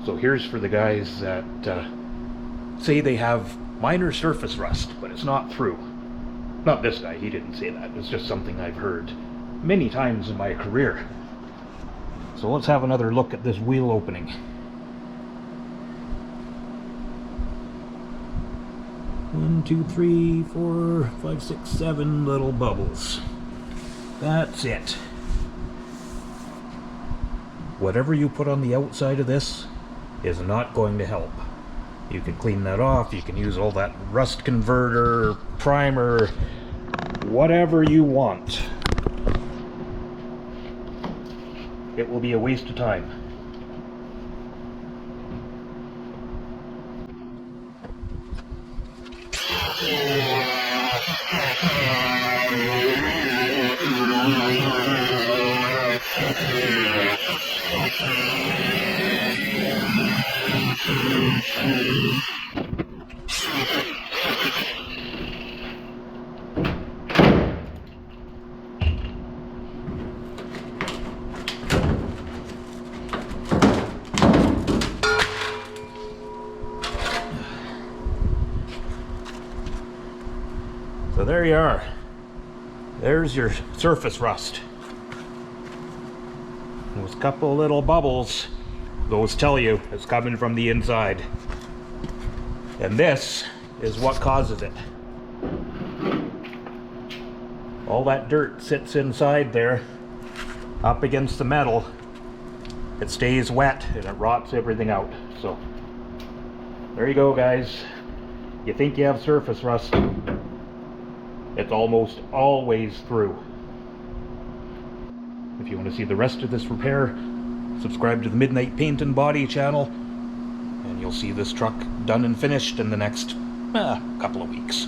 So here's for the guys that say they have minor surface rust, but it's not through. Not this guy, he didn't say that. It's just something I've heard many times in my career. So let's have another look at this wheel opening. One, two, three, 4, 5, 6, 7 little bubbles. That's it. Whatever you put on the outside of this is not going to help. You can clean that off, you can use all that rust converter, primer, whatever you want. It will be a waste of time. So there you are. There's your surface rust. Those couple little bubbles, those tell you it's coming from the inside. And this is what causes it. All that dirt sits inside there, up against the metal. It stays wet and it rots everything out. So there you go, guys. You think you have surface rust, it's almost always through. If you want to see the rest of this repair, subscribe to the Midnight Paint and Body channel, and you'll see this truck done and finished in the next couple of weeks.